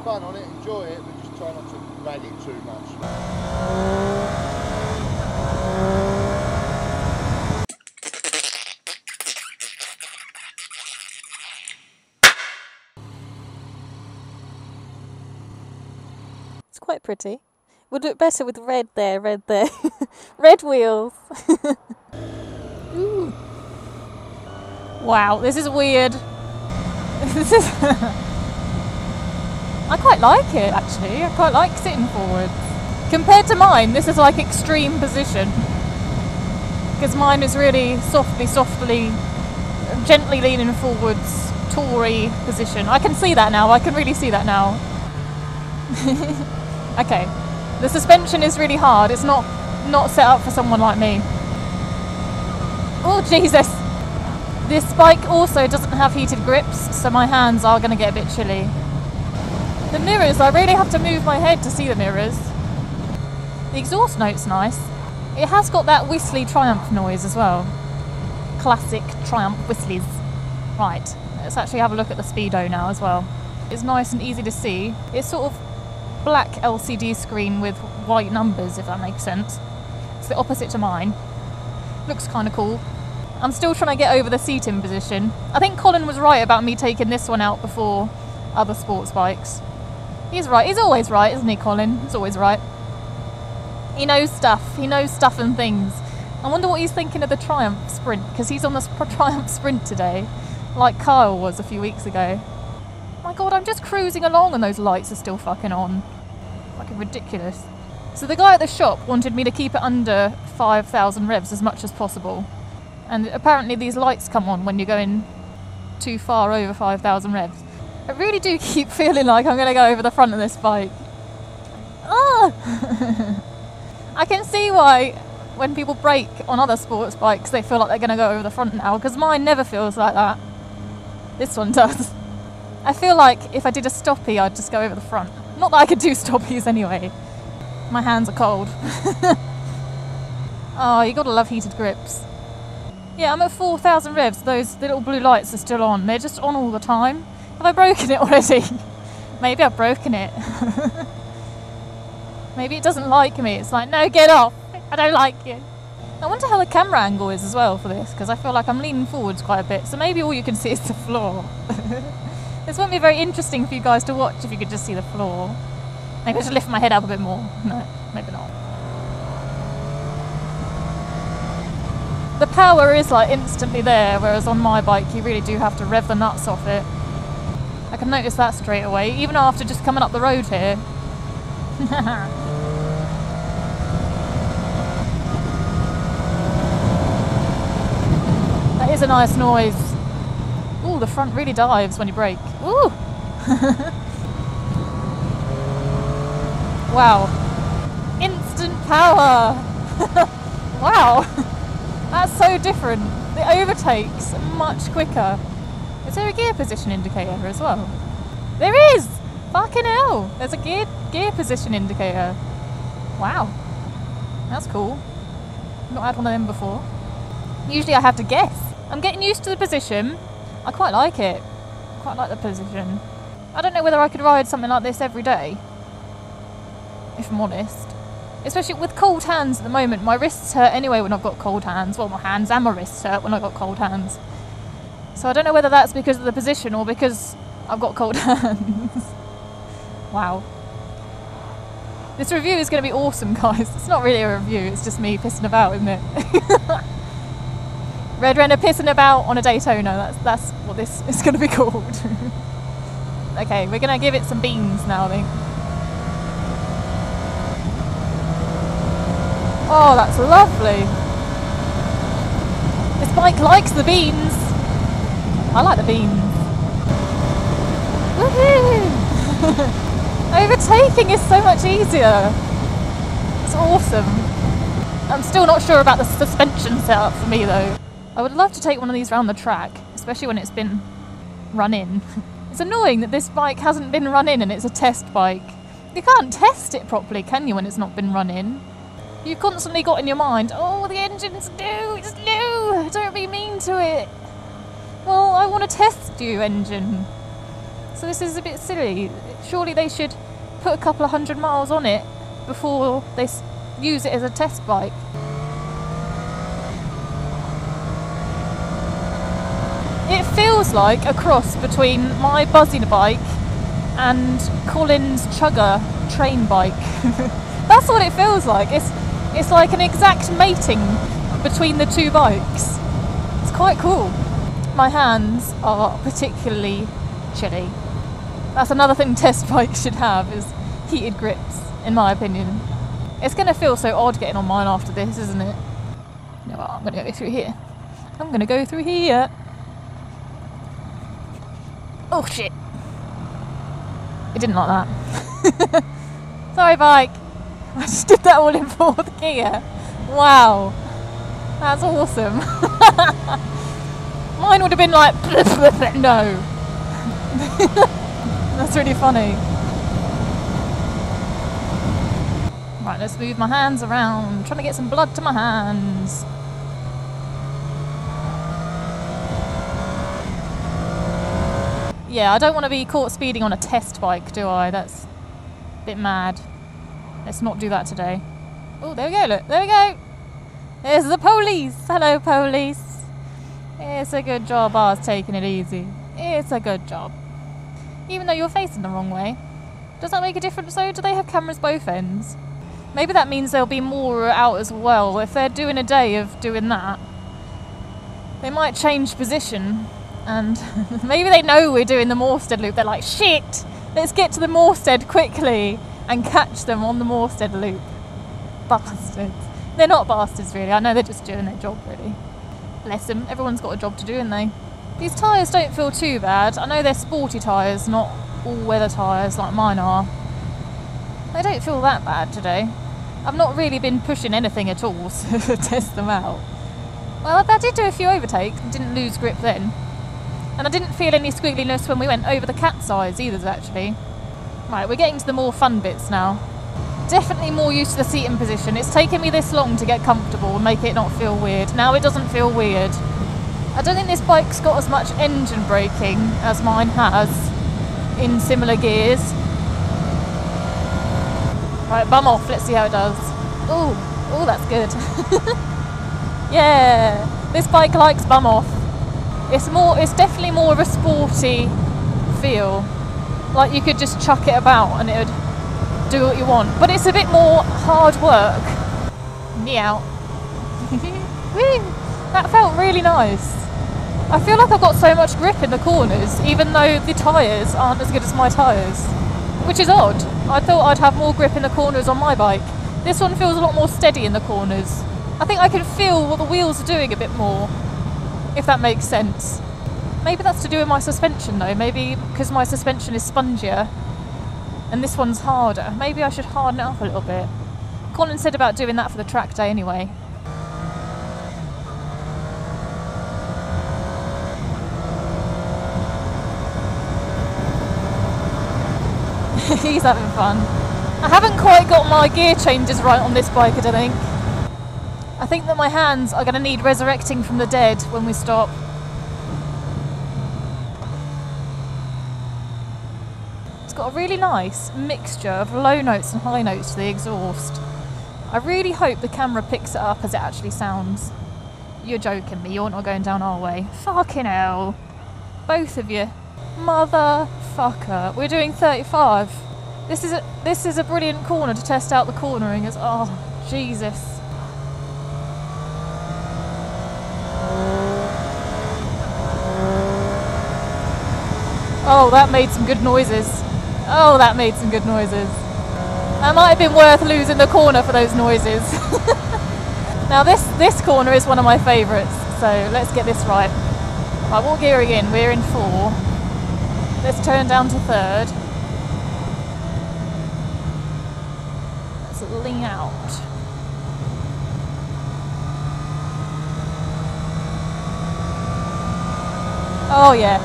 fun on it, enjoy it, but just try not to rag it too much. It's quite pretty. Would look better with red there, red there. Red wheels. Ooh. Wow, this is weird. This is I quite like it, actually. I quite like sitting forward. Compared to mine, this is like extreme position. Because mine is really softly, gently leaning forwards, Tory position. I can see that now. I can really see that now. Okay. The suspension is really hard. It's not set up for someone like me. Oh, Jesus. This bike also doesn't have heated grips, so my hands are going to get a bit chilly. The mirrors, I really have to move my head to see the mirrors. The exhaust note's nice. It has got that whistly Triumph noise as well. Classic Triumph whistlies. Right, let's actually have a look at the speedo now as well. It's nice and easy to see. It's sort of black LCD screen with white numbers, if that makes sense. It's the opposite to mine. Looks kind of cool. I'm still trying to get over the seating position. I think Colin was right about me taking this one out before other sports bikes. He's right. He's always right, isn't he, Colin? He's always right. He knows stuff. He knows stuff and things. I wonder what he's thinking of the Triumph Sprint, because he's on the Triumph Sprint today, like Kyle was a few weeks ago. My God, I'm just cruising along and those lights are still fucking on. Fucking ridiculous. So the guy at the shop wanted me to keep it under 5,000 revs as much as possible. And apparently these lights come on when you're going too far over 5,000 revs. I really do keep feeling like I'm going to go over the front of this bike. Ah! I can see why when people brake on other sports bikes they feel like they're going to go over the front now, because mine never feels like that. This one does. I feel like if I did a stoppie I'd just go over the front. Not that I could do stoppies anyway. My hands are cold. Oh, you gotta love heated grips. Yeah, I'm at 4,000 revs. Those little blue lights are still on. They're just on all the time. Have I broken it already? Maybe I've broken it. Maybe it doesn't like me. It's like, no, get off. I don't like you. I wonder how the camera angle is as well for this, because I feel like I'm leaning forwards quite a bit. So maybe all you can see is the floor. This won't be very interesting for you guys to watch if you could just see the floor. Maybe I should lift my head up a bit more. No, maybe not. The power is like instantly there, whereas on my bike you really do have to rev the nuts off it. I can notice that straight away, even after just coming up the road here. That is a nice noise. Ooh, the front really dives when you brake. Ooh! Wow. Instant power! Wow! That's so different. The overtake's much quicker. Is there a gear position indicator as well? There is! Fucking hell! There's a gear position indicator. Wow. That's cool. I've not had one of them before. Usually I have to guess. I'm getting used to the position. I quite like it. I quite like the position. I don't know whether I could ride something like this every day, if I'm honest. Especially with cold hands at the moment. My wrists hurt anyway when I've got cold hands. Well, my hands and my wrists hurt when I've got cold hands. So I don't know whether that's because of the position or because I've got cold hands. Wow. This review is going to be awesome, guys. It's not really a review, it's just me pissing about, isn't it? RedRenna Pissing About on a Daytona. That's what this is going to be called. Okay, we're going to give it some beans now, I think. Oh, that's lovely. This bike likes the beans. I like the beans. Woohoo! Overtaking is so much easier. It's awesome. I'm still not sure about the suspension setup for me though. I would love to take one of these around the track, especially when it's been run in. It's annoying that this bike hasn't been run in and it's a test bike. You can't test it properly, can you, when it's not been run in? You've constantly got in your mind, oh, the engine's new, it's new, don't be mean to it. Well, I want to test you, engine. So this is a bit silly. Surely they should put a couple of 100 miles on it before they use it as a test bike. It feels like a cross between my buzzing bike and Colin's chugger train bike. That's what it feels like. It's like an exact mating between the two bikes. It's quite cool. My hands are particularly chilly. That's another thing test bikes should have, is heated grips, in my opinion. It's going to feel so odd getting on mine after this, isn't it? You know what, I'm going to go through here. I'm going to go through here. Oh shit. It didn't like that. Sorry bike. I just did that all in 4th gear. Wow. That's awesome. Mine would have been like, no. That's really funny. Right, let's move my hands around. Trying to get some blood to my hands. Yeah, I don't want to be caught speeding on a test bike, do I? That's a bit mad. Let's not do that today. Oh, there we go, look. There we go. There's the police. Hello, police. It's a good job I was taking it easy. It's a good job. Even though you're facing the wrong way. Does that make a difference though? Do they have cameras both ends? Maybe that means there'll be more out as well. If they're doing a day of doing that, they might change position. And maybe they know we're doing the Moorstead loop. They're like, shit, let's get to the Moorstead quickly and catch them on the Moorstead loop. Bastards. They're not bastards really. I know they're just doing their job really. Bless them. Everyone's got a job to do, haven't they? These tyres don't feel too bad. I know they're sporty tyres, not all-weather tyres like mine are. They don't feel that bad today. I've not really been pushing anything at all to test them out. Well, I did do a few overtakes. Didn't lose grip then. And I didn't feel any squiggliness when we went over the cat's eyes either, actually. Right, we're getting to the more fun bits now. Definitely more used to the seating position. It's taken me this long to get comfortable and make it not feel weird. Now it doesn't feel weird. I don't think this bike's got as much engine braking as mine has in similar gears. Right, bum off, let's see how it does. Oh, that's good. Yeah, this bike likes bum off. It's definitely more of a sporty feel. Like you could just chuck it about and it would do what you want. But it's a bit more hard work. Meow. Woo! That felt really nice. I feel like I've got so much grip in the corners, even though the tyres aren't as good as my tyres. Which is odd. I thought I'd have more grip in the corners on my bike. This one feels a lot more steady in the corners. I think I can feel what the wheels are doing a bit more, if that makes sense. Maybe that's to do with my suspension though. Maybe because my suspension is spongier and this one's harder. Maybe I should harden it up a little bit. Colin said about doing that for the track day anyway. He's having fun. I haven't quite got my gear changes right on this bike, I don't think. I think that my hands are going to need resurrecting from the dead when we stop. It's got a really nice mixture of low notes and high notes to the exhaust. I really hope the camera picks it up as it actually sounds. You're joking me, you're not going down our way. Fucking hell. Both of you. Motherfucker. We're doing 35. This is a brilliant corner to test out the cornering. Oh, Jesus. Oh, that made some good noises. Oh, that made some good noises. That might have been worth losing the corner for those noises. Now this corner is one of my favourites, so let's get this right. Right, what gear are we in? We're in 4. Let's turn down to 3rd. Let's lean out. Oh yes.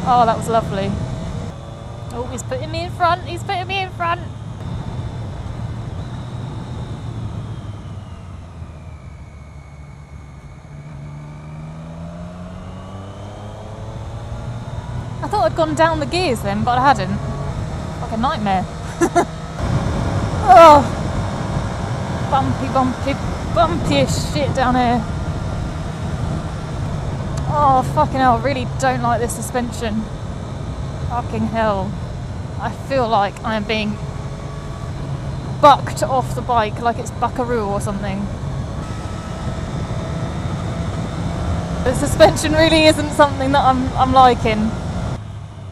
Oh, that was lovely. Oh, he's putting me in front. He's putting me in front. I I thought I'd gone down the gears then, but I hadn't. Like a nightmare. Oh, bumpy, bumpy, bumpy as shit down here. Oh, fucking hell, I really don't like this suspension. Fucking hell. I feel like I am being bucked off the bike like it's buckaroo or something. The suspension really isn't something that I'm liking.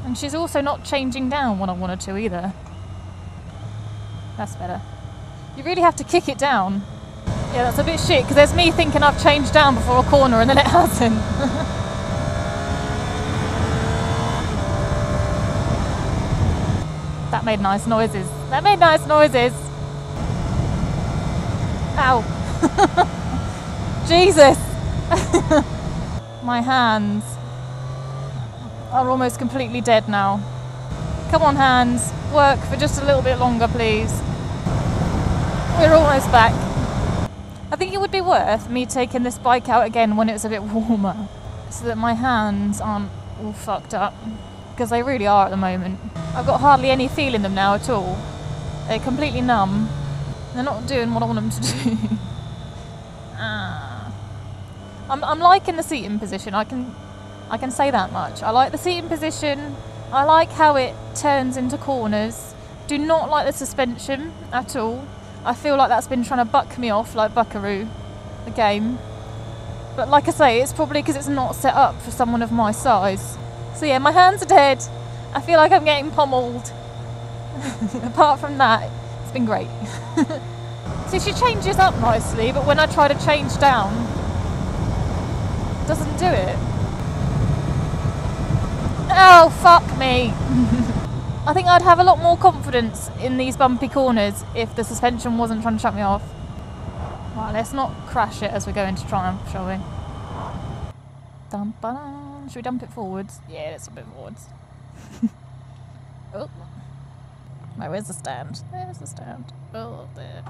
And she's also not changing down when I wanted to either. That's better. You really have to kick it down. Yeah, that's a bit shit, because there's me thinking I've changed down before a corner and then it hasn't. That made nice noises. That made nice noises. Ow. Jesus. My hands are almost completely dead now. Come on, hands. Work for just a little bit longer, please. We're almost back. I think it would be worth me taking this bike out again when it's a bit warmer, so that my hands aren't all fucked up, because they really are at the moment. I've got hardly any feel in them now at all. They're completely numb. They're not doing what I want them to do. I'm liking the seating position. I can say that much. I like the seating position. I like how it turns into corners. Do not like the suspension at all. I feel like that's been trying to buck me off like Buckaroo, the game. But like I say, it's probably because it's not set up for someone of my size. So yeah, my hands are dead. I feel like I'm getting pummeled. Apart from that, it's been great. See, she changes up nicely, but when I try to change down, it doesn't do it. Oh, fuck me. I think I'd have a lot more confidence in these bumpy corners if the suspension wasn't trying to shut me off. Right, let's not crash it as we go into Triumph, shall we? Dum-ba-dum. Should we dump it forwards? Yeah, let's dump it forwards. Oh. Wait, where's the stand? There's the stand. Oh, there.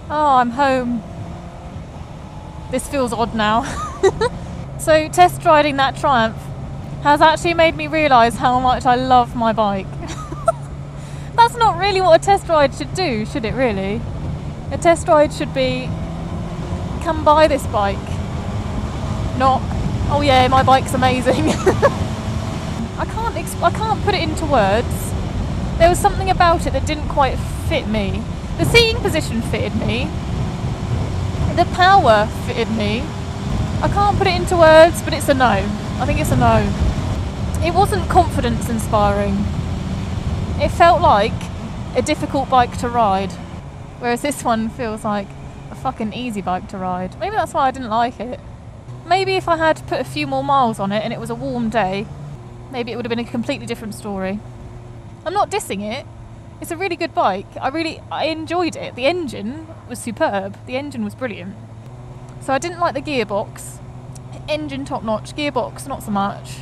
Oh, I'm home. This feels odd now. So, test riding that Triumph has actually made me realise how much I love my bike. That's not really what a test ride should do, should it really? A test ride should be, come buy this bike. Not, oh yeah, my bike's amazing. I can't put it into words. There was something about it that didn't quite fit me. The seating position fitted me. The power fitted me. I can't put it into words, but it's a no. I think it's a no. It wasn't confidence inspiring. It felt like a difficult bike to ride, whereas this one feels like a fucking easy bike to ride. Maybe that's why I didn't like it. Maybe if I had put a few more miles on it and it was a warm day, maybe it would have been a completely different story. I'm not dissing it. It's a really good bike. I enjoyed it. The engine was superb. The engine was brilliant. So I didn't like the gearbox. Engine top notch, gearbox not so much.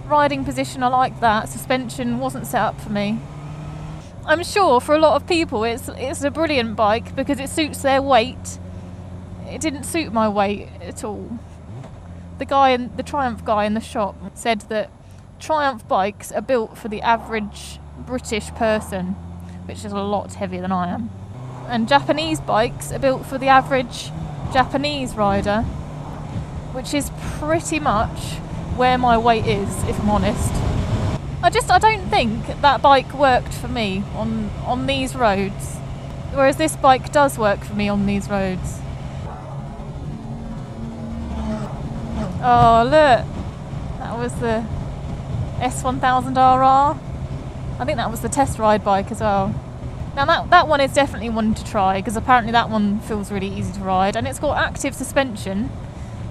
Riding position, I liked that. Suspension wasn't set up for me. I'm sure for a lot of people it's a brilliant bike because it suits their weight. It didn't suit my weight at all. The Triumph guy in the shop said that Triumph bikes are built for the average British person, which is a lot heavier than I am. And Japanese bikes are built for the average Japanese rider, which is pretty much where my weight is, if I'm honest. I don't think that bike worked for me on these roads, whereas this bike does work for me on these roads. Oh look, that was the S1000RR. I think that was the test ride bike as well. Now that one is definitely one to try, because apparently that one feels really easy to ride, and it's got active suspension,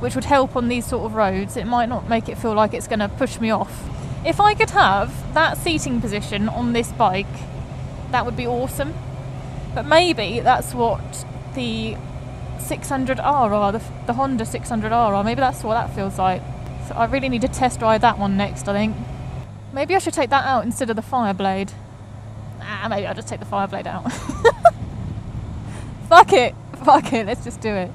which would help on these sort of roads. It might not make it feel like it's going to push me off. If I could have that seating position on this bike, that would be awesome. But maybe that's what the 600RR, the Honda 600RR, maybe that's what that feels like. So I really need to test ride that one next, I think. Maybe I should take that out instead of the Fireblade. Maybe I'll just take the Fireblade out. Fuck it, let's just do it.